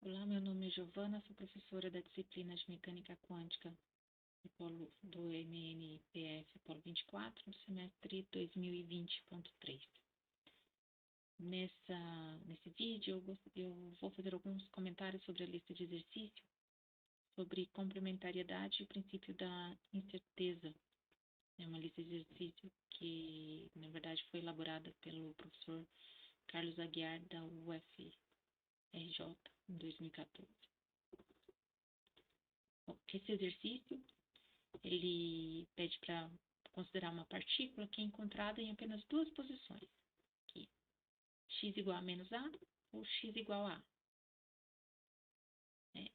Olá, meu nome é Giovana, sou professora da disciplina de Mecânica Quântica do MNPF Polo 24, no semestre 2020.3. Nesse vídeo, eu vou fazer alguns comentários sobre a lista de exercício, sobre complementariedade e o princípio da incerteza. É uma lista de exercício que, na verdade, foi elaborada pelo professor Carlos Aguiar, da UFRJ, em 2014. Bom, esse exercício, ele pede para considerar uma partícula que é encontrada em apenas duas posições, aqui, x igual a menos a ou x igual a.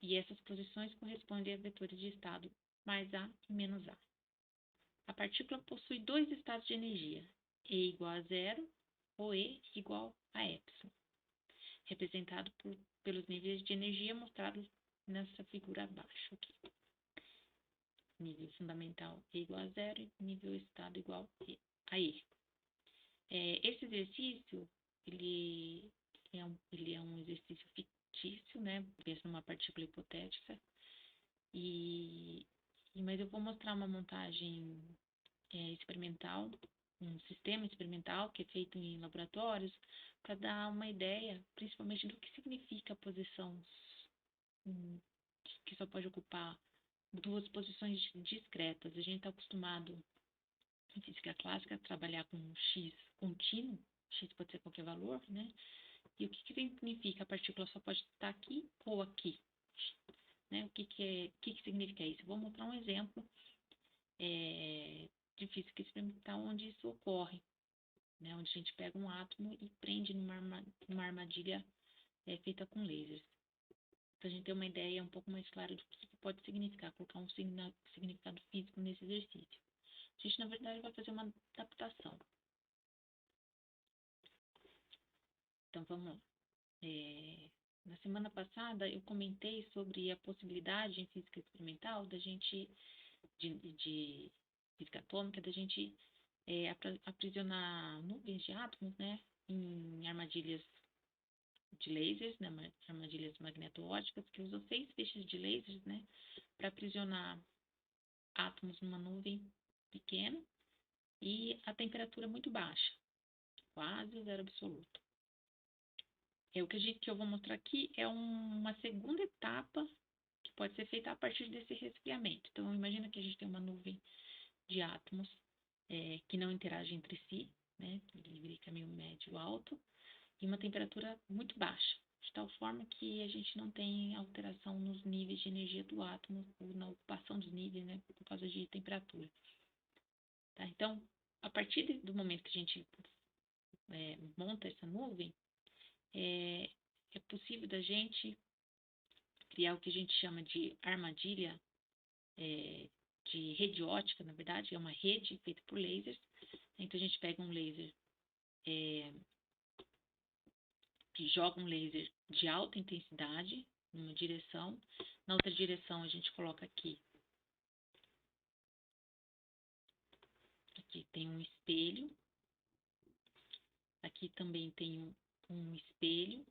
E essas posições correspondem a vetores de estado mais a e menos a. A partícula possui dois estados de energia, E igual a zero ou E igual a epsilon, representado pelos níveis de energia mostrados nessa figura abaixo aqui. Nível fundamental E igual a zero e nível estado igual a E. Esse exercício, ele é um exercício fictício, né? Pensa numa partícula hipotética. Mas eu vou mostrar uma montagem experimental, um sistema experimental que é feito em laboratórios, para dar uma ideia, principalmente do que significa a posição que só pode ocupar duas posições discretas. A gente está acostumado, em física clássica, a trabalhar com x contínuo, x pode ser qualquer valor, né? E o que significa a partícula só pode estar aqui ou aqui? Né? O que significa isso? Vou mostrar um exemplo de física experimental onde isso ocorre, né? Onde a gente pega um átomo e prende numa armadilha feita com lasers. Para a gente ter uma ideia um pouco mais clara do que pode significar, colocar um significado físico nesse exercício. A gente, na verdade, vai fazer uma adaptação. Então, vamos lá. Na semana passada, eu comentei sobre a possibilidade em física experimental de física atômica, da gente aprisionar nuvens de átomos, né, em armadilhas de lasers, né, armadilhas magneto-óticas, que usam 6 feixes de lasers, né, para aprisionar átomos numa nuvem pequena e a temperatura muito baixa, quase zero absoluto. O que eu vou mostrar aqui é uma segunda etapa que pode ser feita a partir desse resfriamento. Então, imagina que a gente tem uma nuvem de átomos que não interagem entre si, né, livre caminho médio alto, e uma temperatura muito baixa, de tal forma que a gente não tem alteração nos níveis de energia do átomo, ou na ocupação dos níveis, né, por causa de temperatura. Tá? Então, a partir do momento que a gente monta essa nuvem, é possível da gente criar o que a gente chama de armadilha de rede ótica, na verdade, é uma rede feita por lasers. Então, a gente pega um laser que joga um laser de alta intensidade numa direção, na outra direção a gente coloca aqui tem um espelho, aqui também tem um espelho,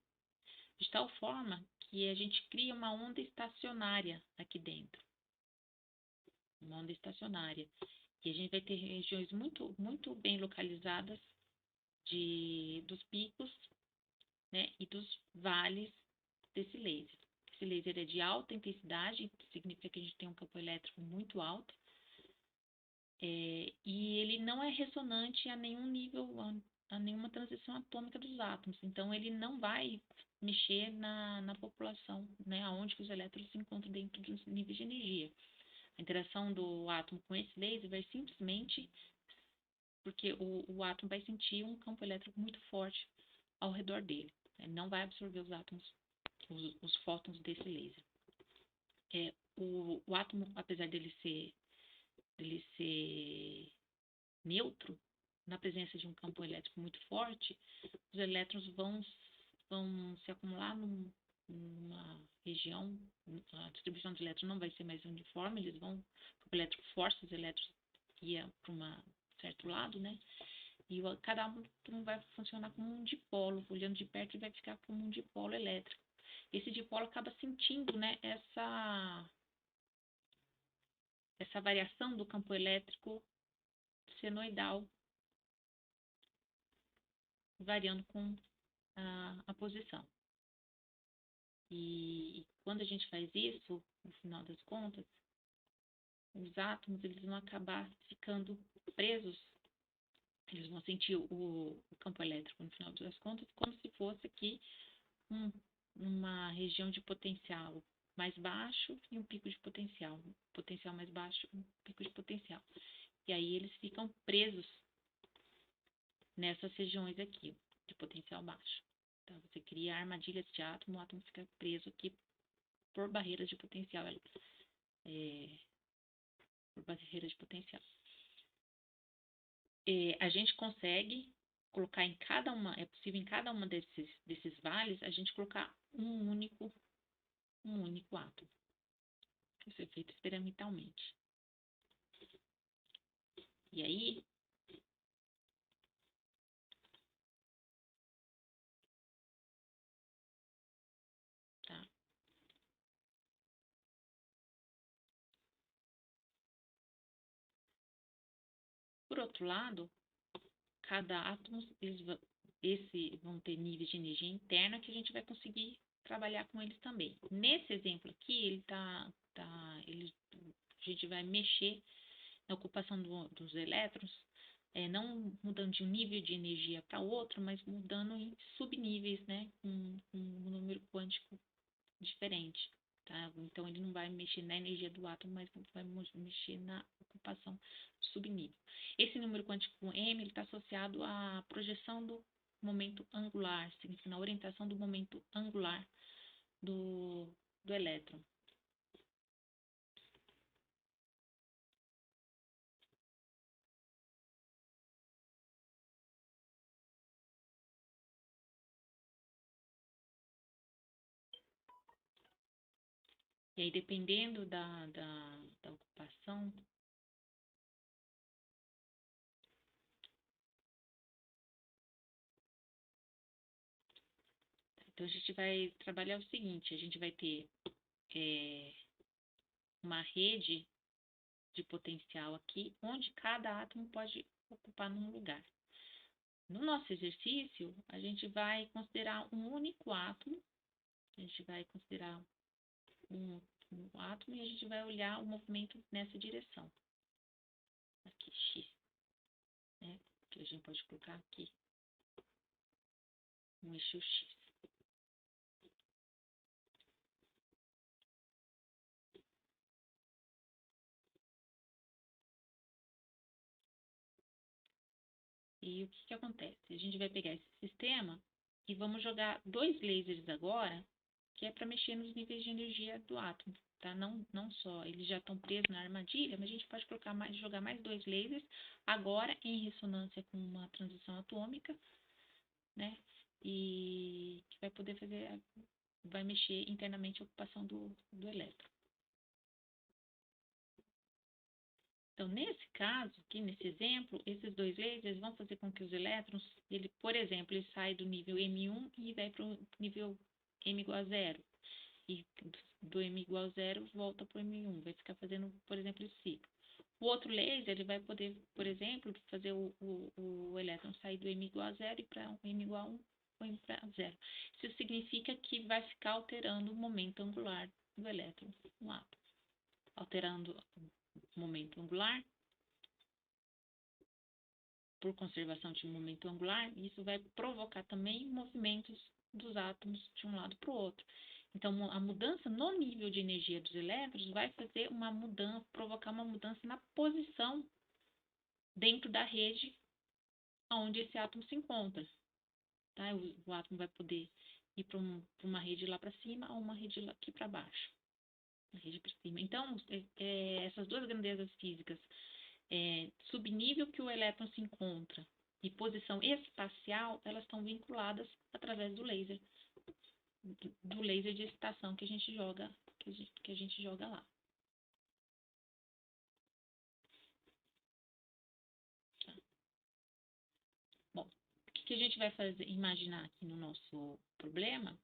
de tal forma que a gente cria uma onda estacionária aqui dentro. Uma onda estacionária. E a gente vai ter regiões muito, muito bem localizadas dos picos, né, e dos vales desse laser. Esse laser é de alta intensidade, significa que a gente tem um campo elétrico muito alto, e ele não é ressonante a nenhum nível, a nenhuma transição atômica dos átomos. Então, ele não vai mexer na população, né, onde os elétrons se encontram dentro dos níveis de energia. A interação do átomo com esse laser vai simplesmente porque o átomo vai sentir um campo elétrico muito forte ao redor dele. Ele não vai absorver os átomos, os fótons desse laser. O átomo, apesar dele ser neutro, na presença de um campo elétrico muito forte, os elétrons vão se acumular numa região, a distribuição de elétrons não vai ser mais uniforme, o elétron força os elétrons para um certo lado, né? E cada átomo vai funcionar como um dipolo, olhando de perto vai ficar como um dipolo elétrico. esse dipolo acaba sentindo, né, essa variação do campo elétrico senoidal, variando com a posição. E quando a gente faz isso, no final das contas, os átomos eles vão acabar ficando presos, eles vão sentir o campo elétrico no final das contas, como se fosse aqui uma região de potencial mais baixo e um pico de potencial mais baixo, um pico de potencial. E aí eles ficam presos nessas regiões aqui, de potencial baixo. Então, você cria armadilhas de átomo, o átomo fica preso aqui por barreiras de potencial. Por barreiras de potencial. A gente consegue colocar em cada uma, é possível em cada uma desses vales, a gente colocar um único átomo. Isso é feito experimentalmente. E aí, tá? Por outro lado, cada átomo, vão ter níveis de energia interna que a gente vai conseguir trabalhar com eles também. Nesse exemplo aqui, a gente vai mexer na ocupação dos elétrons, não mudando de um nível de energia para outro, mas mudando em subníveis, né, com um número quântico diferente. Tá? Então, ele não vai mexer na energia do átomo, mas vai mexer na ocupação do subnível. Esse número quântico M está associado à projeção do momento angular, significa na orientação do momento angular do elétron. E aí, dependendo da ocupação, então a gente vai trabalhar o seguinte, a gente vai ter uma rede de potencial aqui, onde cada átomo pode ocupar num lugar. No nosso exercício, a gente vai considerar um único átomo, a gente vai considerar um átomo e a gente vai olhar o movimento nessa direção. Aqui, X, né? Que a gente pode colocar aqui um eixo X. E o que acontece? A gente vai pegar esse sistema e vamos jogar 2 lasers agora, que é para mexer nos níveis de energia do átomo, tá? Não só, eles já estão presos na armadilha, mas a gente pode jogar mais 2 lasers, agora em ressonância com uma transição atômica, né? E que vai poder vai mexer internamente a ocupação do elétron. Então, nesse caso, aqui nesse exemplo, esses 2 lasers vão fazer com que os elétrons, por exemplo, ele sai do nível M1 e vai para o nível M igual a 0. E do M igual a 0 volta para o M1. Vai ficar fazendo, por exemplo, esse ciclo. O outro laser, ele vai poder, por exemplo, fazer o elétron sair do M igual a 0 e para o M igual a 1 ou M para 0. Isso significa que vai ficar alterando o momento angular do elétron no átomo. Alterando momento angular, por conservação de momento angular, isso vai provocar também movimentos dos átomos de um lado para o outro. Então, a mudança no nível de energia dos elétrons vai fazer provocar uma mudança na posição dentro da rede onde esse átomo se encontra. Tá? O átomo vai poder ir para uma rede lá para cima ou uma rede aqui para baixo. Rede para cima. Então, essas duas grandezas físicas, subnível que o elétron se encontra e posição espacial, elas estão vinculadas através do laser de excitação que a gente joga, lá. Tá? Bom, o que a gente vai imaginar aqui no nosso problema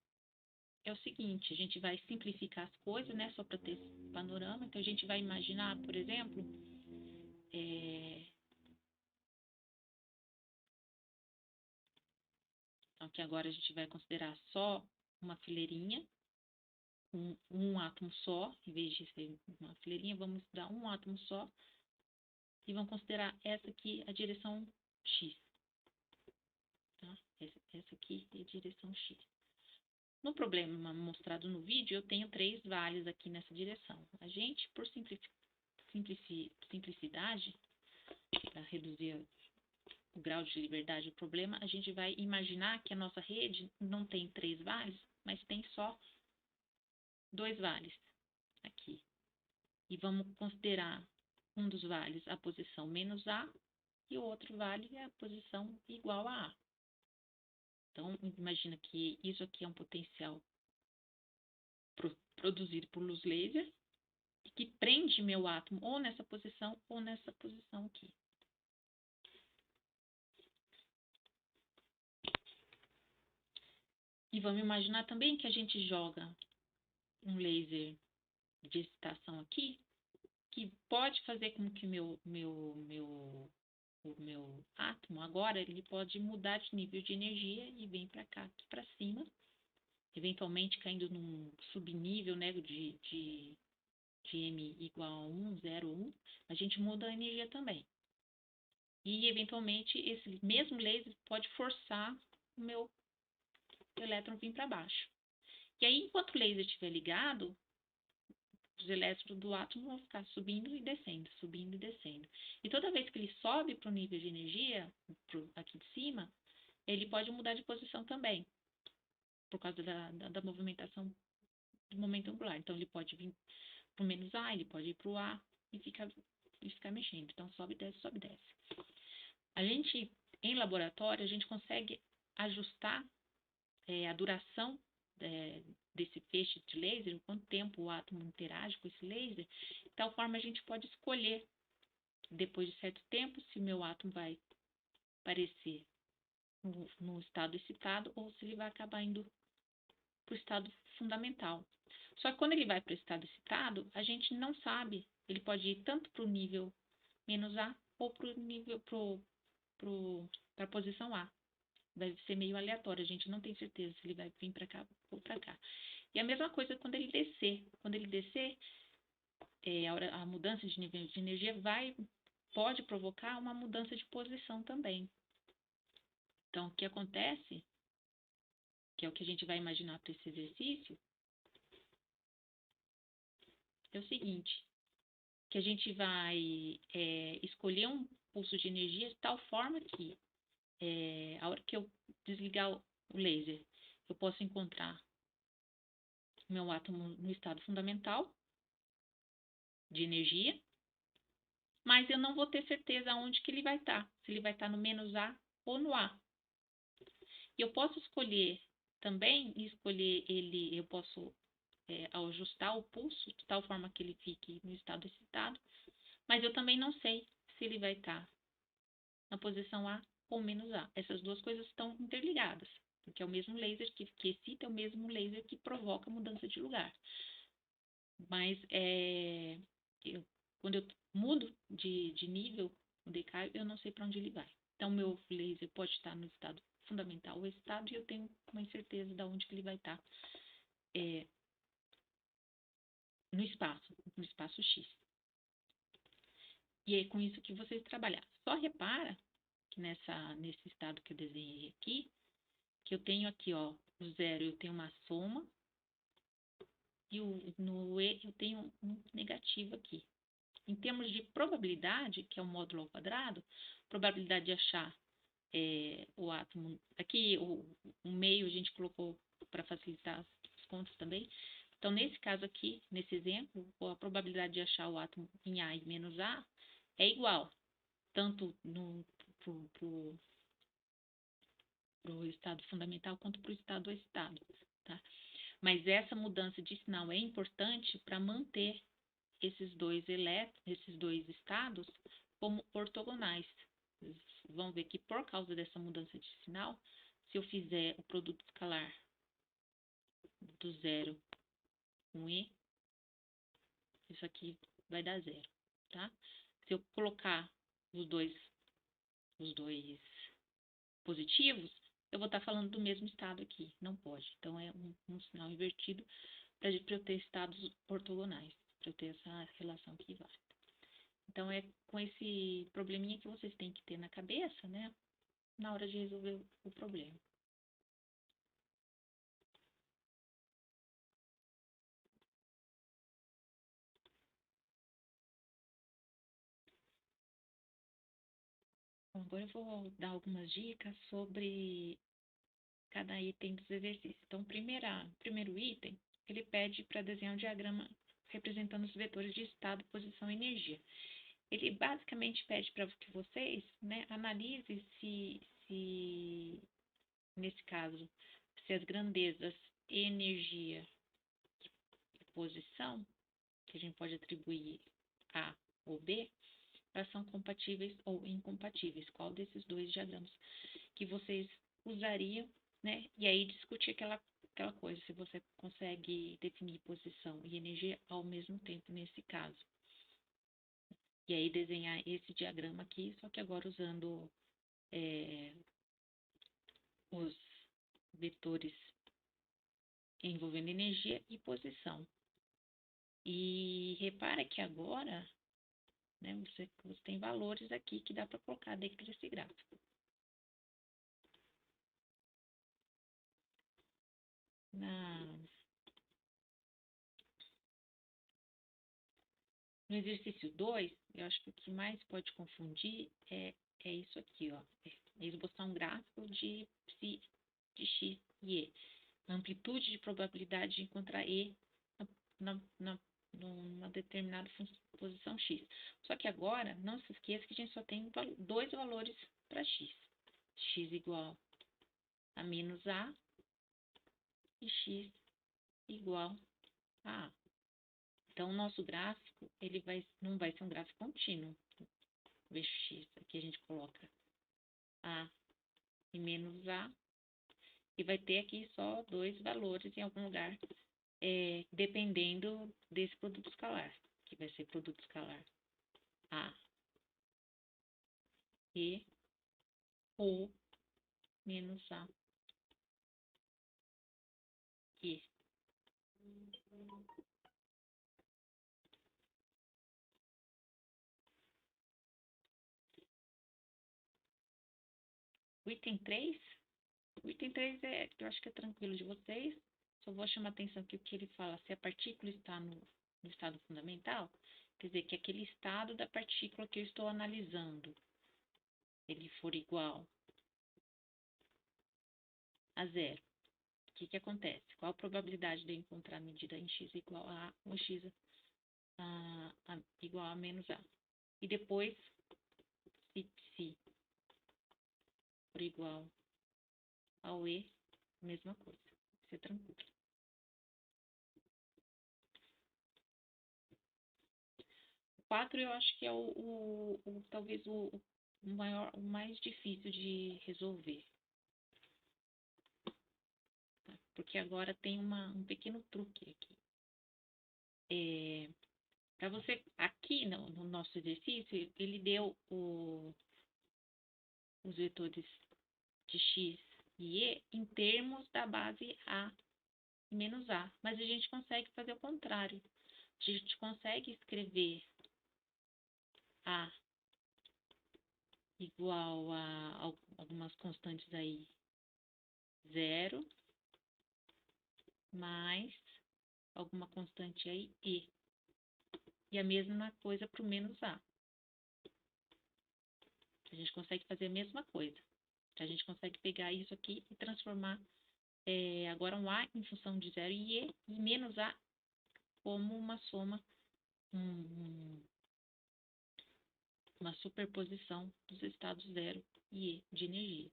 é o seguinte, a gente vai simplificar as coisas, né, só para ter esse panorama. Então, a gente vai imaginar, por exemplo, então, que agora a gente vai considerar só uma fileirinha, um átomo só, em vez de ser uma fileirinha, vamos dar um átomo só e vamos considerar essa aqui a direção X, tá? Essa aqui é a direção X. No problema mostrado no vídeo, eu tenho 3 vales aqui nessa direção. A gente, por simplicidade, para reduzir o grau de liberdade do problema, a gente vai imaginar que a nossa rede não tem 3 vales, mas tem só 2 vales aqui. E vamos considerar um dos vales a posição menos A e o outro vale é a posição igual a A. Então, imagina que isso aqui é um potencial produzido por luz laser que prende meu átomo ou nessa posição aqui. E vamos imaginar também que a gente joga um laser de excitação aqui, que pode fazer com que o meu átomo agora ele pode mudar de nível de energia e vem para cá, aqui para cima, eventualmente caindo num subnível, né, de M igual a 1, 0, 1, a gente muda a energia também. E, eventualmente, esse mesmo laser pode forçar o meu elétron vir para baixo. E aí, enquanto o laser estiver ligado, os elétrons do átomo vão ficar subindo e descendo, subindo e descendo. E toda vez que ele sobe para o nível de energia, aqui de cima, ele pode mudar de posição também, por causa da movimentação do momento angular. Então, ele pode vir para o menos A, ele pode ir para o A e ficar mexendo. Então, sobe, desce, sobe, desce. A gente, em laboratório, a gente consegue ajustar a duração desse feixe de laser, quanto tempo o átomo interage com esse laser, de tal forma a gente pode escolher, depois de certo tempo, se o meu átomo vai aparecer no estado excitado ou se ele vai acabar indo para o estado fundamental. Só que quando ele vai para o estado excitado, a gente não sabe, ele pode ir tanto para o nível menos A ou para o nível para a posição A. Vai ser meio aleatório, a gente não tem certeza se ele vai vir para cá ou para cá. E a mesma coisa quando ele descer. Quando ele descer, a mudança de nível de energia pode provocar uma mudança de posição também. Então, o que acontece, que é o que a gente vai imaginar para esse exercício, é o seguinte, que a gente vai escolher um pulso de energia de tal forma que, a hora que eu desligar o laser, eu posso encontrar meu átomo no estado fundamental de energia, mas eu não vou ter certeza onde que ele vai estar, se ele vai estar no menos A ou no A. E eu posso escolher também, eu posso ajustar o pulso de tal forma que ele fique no estado excitado, mas eu também não sei se ele vai estar na posição A ou menos A. Essas duas coisas estão interligadas, porque é o mesmo laser que excita, é o mesmo laser que provoca mudança de lugar. Mas quando eu mudo de nível, o decaio, eu não sei para onde ele vai. Então, meu laser pode estar no estado fundamental ou excitado e eu tenho uma incerteza de onde que ele vai estar no espaço X. E é com isso que vocês trabalhar. Só repara que nesse estado que eu desenhei aqui, que eu tenho aqui, ó, o zero eu tenho uma soma e no E eu tenho um negativo aqui. Em termos de probabilidade, que é o módulo ao quadrado, probabilidade de achar o átomo, aqui o meio a gente colocou para facilitar as contas também. Então, nesse caso aqui, nesse exemplo, a probabilidade de achar o átomo em A e menos A é igual, tanto para o estado fundamental quanto para o estado excitado, tá? Mas essa mudança de sinal é importante para manter esses dois estados como ortogonais. Vocês vão ver que por causa dessa mudança de sinal, se eu fizer o produto escalar do zero com E, isso aqui vai dar zero, tá? Se eu colocar os dois positivos, eu vou estar falando do mesmo estado aqui, não pode. Então, é um sinal invertido para eu ter estados ortogonais, para eu ter essa relação aqui válida. Então, é com esse probleminha que vocês têm que ter na cabeça, né, na hora de resolver o problema. Bom, agora eu vou dar algumas dicas sobre cada item dos exercícios. Então, primeiro item, ele pede para desenhar um diagrama representando os vetores de estado, posição e energia. Ele basicamente pede para que vocês, né, analisem se, nesse caso, se as grandezas energia e posição, que a gente pode atribuir A ou B, elas são compatíveis ou incompatíveis. Qual desses dois diagramas que vocês usariam, né? E aí discutir aquela coisa, se você consegue definir posição e energia ao mesmo tempo nesse caso. E aí desenhar esse diagrama aqui, só que agora usando os vetores envolvendo energia e posição. E repara que agora, né, você tem valores aqui que dá para colocar dentro desse gráfico. No exercício 2, eu acho que o que mais pode confundir é isso aqui, ó. É esboçar um gráfico de psi de x e e. Amplitude de probabilidade de encontrar e numa determinada posição x. Só que agora, não se esqueça que a gente só tem dois valores para x. X igual a menos a e x igual a a. Então, o nosso gráfico, não vai ser um gráfico contínuo. Vejo x, aqui a gente coloca a e menos a, e vai ter aqui só dois valores em algum lugar, dependendo desse produto escalar, que vai ser produto escalar a e ou menos a e. O item 3, eu acho que é tranquilo de vocês, só vou chamar a atenção que o que ele fala, se a partícula está no estado fundamental, quer dizer que aquele estado da partícula que eu estou analisando, ele for igual a zero, o que acontece? Qual a probabilidade de eu encontrar a medida em x igual a A ou x igual a menos A? E depois, se psi for igual ao E, mesma coisa. Isso é tranquilo. O 4 eu acho que é talvez o mais difícil de resolver. Tá? Porque agora tem um pequeno truque aqui. Para você, aqui no nosso exercício, ele deu os vetores de x e e em termos da base A e menos A. Mas a gente consegue fazer o contrário. A gente consegue escrever A igual a algumas constantes aí, zero, mais alguma constante aí, E. E a mesma coisa para o menos A. A gente consegue fazer a mesma coisa. A gente consegue pegar isso aqui e transformar agora um A em função de zero e menos A como uma soma, uma superposição dos estados zero e E de energia.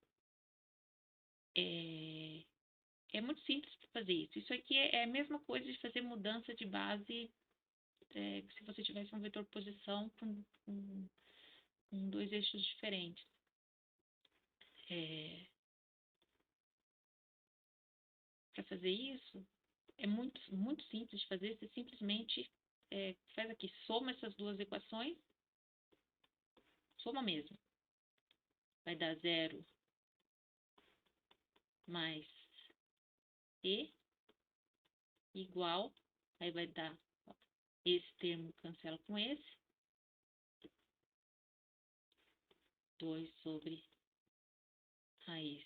É muito simples fazer isso. Isso aqui é a mesma coisa de fazer mudança de base se você tivesse um vetor posição com dois eixos diferentes. Para fazer isso, é muito simples de fazer. Você simplesmente faz aqui, soma essas duas equações, soma mesmo. Vai dar 0 mais E igual, aí vai dar, ó, esse termo cancela com esse, 2 sobre raiz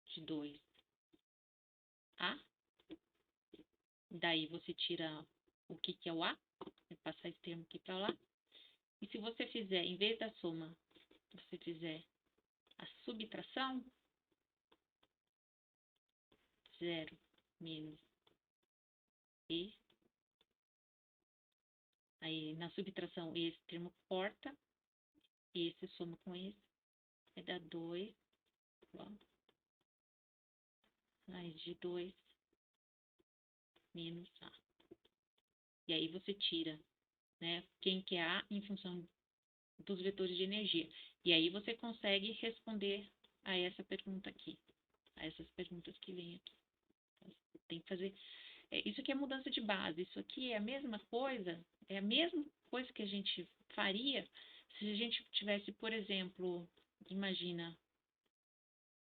de 2A. Daí você tira o que é o A, vai passar esse termo aqui para lá. E se você fizer, em vez da soma, você fizer a subtração, 0 menos E. Aí na subtração esse termo corta, esse soma com esse, vai dar 2 igual raiz de 2 menos A. E aí você tira, né, quem que é A em função dos vetores de energia. E aí você consegue responder a essa pergunta aqui, a essas perguntas que vêm aqui. Tem que fazer. Isso aqui é mudança de base. Isso aqui é a mesma coisa, é a mesma coisa que a gente faria se a gente tivesse, por exemplo, imagina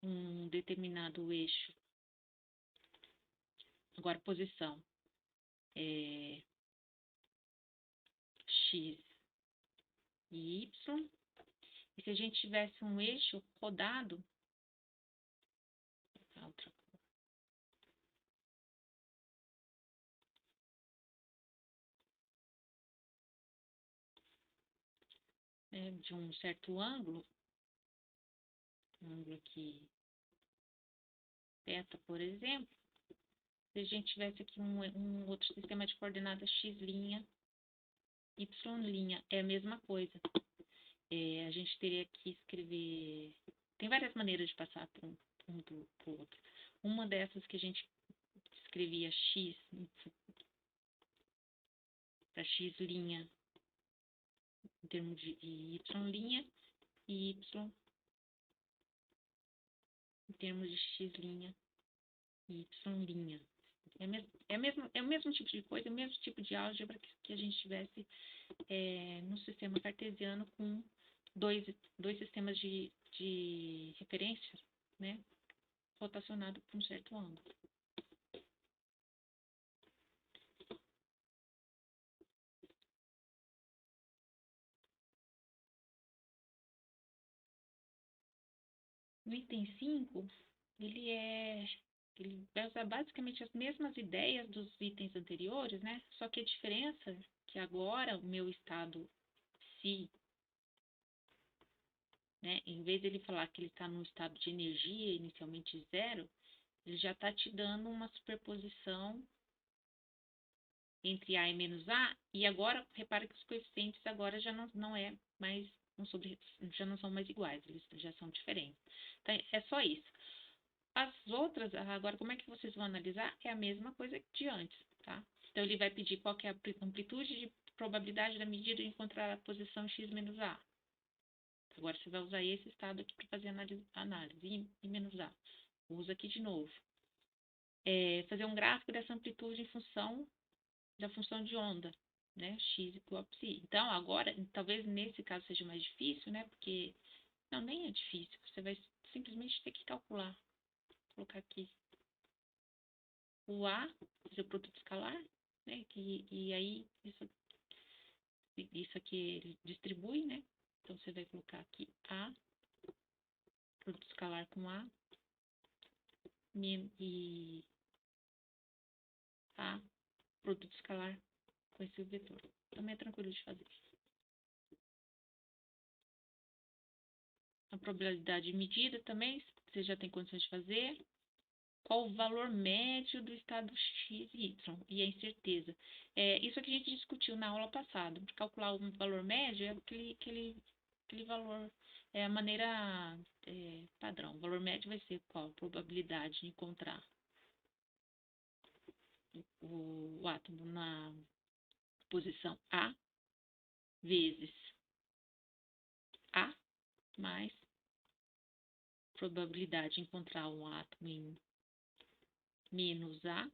um determinado eixo. Agora, posição. X e Y. E se a gente tivesse um eixo rodado, outra cor, né, de um certo ângulo, um ângulo aqui, θ, por exemplo, se a gente tivesse aqui um outro sistema de coordenadas x', y', é a mesma coisa. A gente teria que escrever... Tem várias maneiras de passar para um para o outro. Uma dessas que a gente escrevia x para x' em termos de y' e y em termos de x' e y'. É o mesmo tipo de coisa, é o mesmo tipo de álgebra que a gente tivesse no sistema cartesiano com dois sistemas de referência, né, rotacionado por um certo ângulo. No item 5, ele vai usar basicamente as mesmas ideias dos itens anteriores, né? Só que a diferença é que agora o meu estado psi, né, em vez de ele falar que ele está num estado de energia inicialmente 0, ele já está te dando uma superposição entre A e menos A, e agora, repara que os coeficientes agora já não é mais já não são mais iguais, eles já são diferentes. Então, é só isso. As outras, agora, como é que vocês vão analisar? É a mesma coisa de antes, tá? Então, ele vai pedir qual que é a amplitude de probabilidade da medida de encontrar a posição x menos A. Agora, você vai usar esse estado aqui para fazer análise, e menos A. Usa aqui de novo. Fazer um gráfico dessa amplitude em função da função de onda, né? X igual a psi. Então, agora, talvez nesse caso seja mais difícil, né? Porque, não, nem é difícil. Você vai simplesmente ter que calcular. Vou colocar aqui o A, fazer o produto escalar, né? E aí, isso aqui ele distribui, né? Então, você vai colocar aqui A, produto escalar com A, e A, produto escalar com esse vetor. Também é tranquilo de fazer. A probabilidade de medida também, você já tem condições de fazer. Qual o valor médio do estado x e y? E a incerteza. Isso aqui a gente discutiu na aula passada. Para calcular o valor médio é aquele valor, é a maneira padrão. O valor médio vai ser qual? A probabilidade de encontrar o átomo na posição A vezes A mais probabilidade de encontrar um átomo em menos A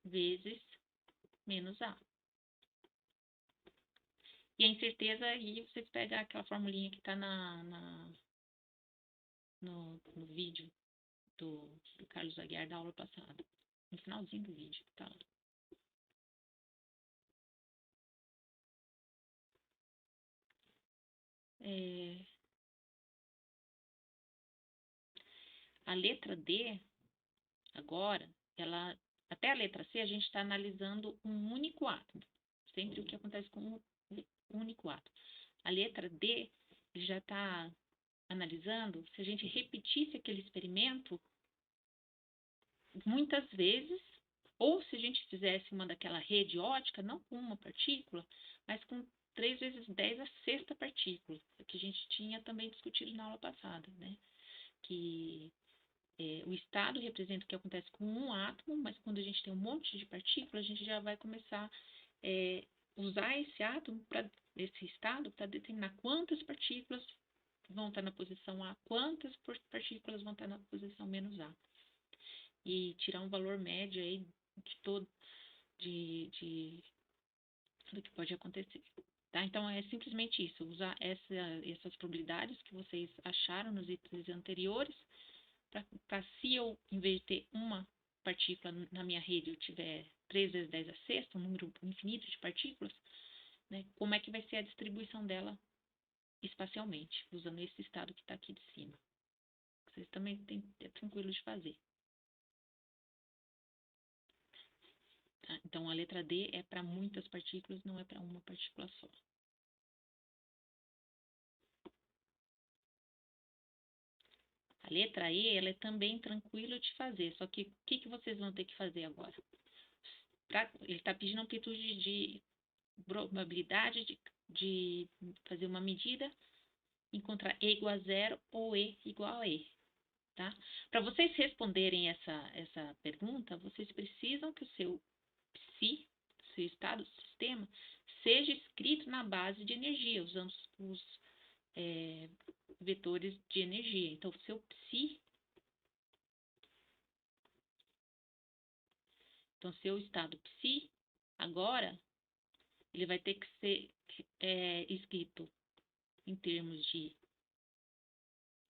vezes menos A. E a incerteza, aí vocês pegam aquela formulinha que está no vídeo do Carlos Aguiar da aula passada. No finalzinho do vídeo, tá lá. A letra D, agora, até a letra C, a gente está analisando um único átomo. Sempre o que acontece com um único átomo. A letra D já está analisando se a gente repetisse aquele experimento muitas vezes, ou se a gente fizesse uma daquela rede ótica, não com uma partícula, mas com 3 vezes 10 a sexta partícula, que a gente tinha também discutido na aula passada, né? Que o estado representa o que acontece com um átomo, mas quando a gente tem um monte de partículas, a gente já vai começar a usar esse átomo, esse estado, para determinar quantas partículas vão estar na posição A, quantas partículas vão estar na posição menos A. E tirar um valor médio aí de todo do que pode acontecer. Tá? Então, é simplesmente isso, usar essas probabilidades que vocês acharam nos itens anteriores, para se eu, em vez de ter uma partícula na minha rede, eu tiver 3 vezes 10 a sexta, um número infinito de partículas, né, como é que vai ser a distribuição dela espacialmente, usando esse estado que está aqui de cima. Vocês também é tranquilo de fazer. Tá? Então, a letra D é para muitas partículas, não é para uma partícula só. A letra E, ela é também tranquila de fazer, só que o que vocês vão ter que fazer agora? Ele está pedindo amplitude de probabilidade de fazer uma medida, encontrar E igual a zero ou E igual a E. Tá? Para vocês responderem essa pergunta, vocês precisam que o seu psi, seu estado do sistema, seja escrito na base de energia, usando os vetores de energia. Então, o seu psi, então, seu estado psi, agora, ele vai ter que ser escrito em termos de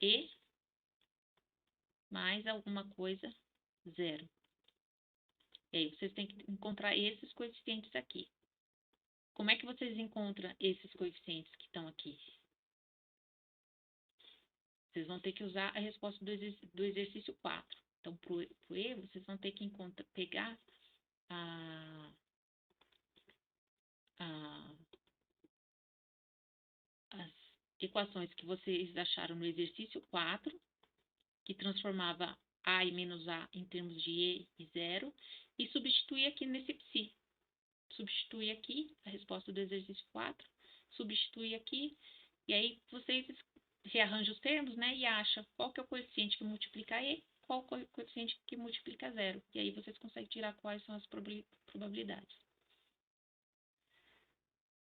E mais alguma coisa, zero. E aí, vocês têm que encontrar esses coeficientes aqui. Como é que vocês encontram esses coeficientes que estão aqui? Vocês vão ter que usar a resposta do exercício 4. Então, para o E, vocês vão ter que pegar as equações que vocês acharam no exercício 4, que transformava A e menos A em termos de E e zero, e substituir aqui nesse psi. Substituir aqui a resposta do exercício 4, substituir aqui, e aí vocês rearranjam os termos, né, e acham qual que é o coeficiente que multiplica E, qual é o coeficiente que multiplica zero. E aí vocês conseguem tirar quais são as probabilidades.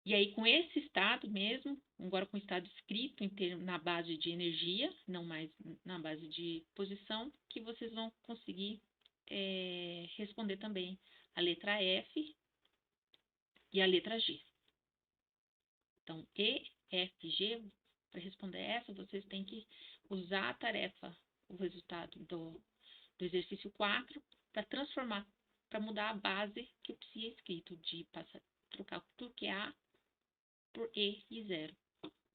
E aí, com esse estado mesmo, agora com o estado escrito na base de energia, não mais na base de posição, que vocês vão conseguir responder também a letra F e a letra G. Então, E, F, G, para responder essa, vocês têm que usar a tarefa, o resultado do exercício 4, para transformar, para mudar a base que o psi é escrito, de trocar tudo que é A por E e zero,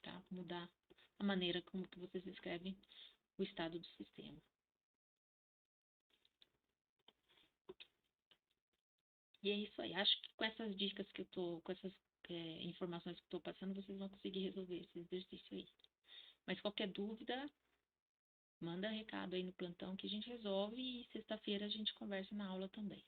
tá? Mudar a maneira como que vocês escrevem o estado do sistema. E é isso aí. Acho que com essas dicas que eu tô, com essas informações que eu tô passando, vocês vão conseguir resolver esse exercício aí. Mas qualquer dúvida, manda recado aí no plantão que a gente resolve e sexta-feira a gente conversa na aula também.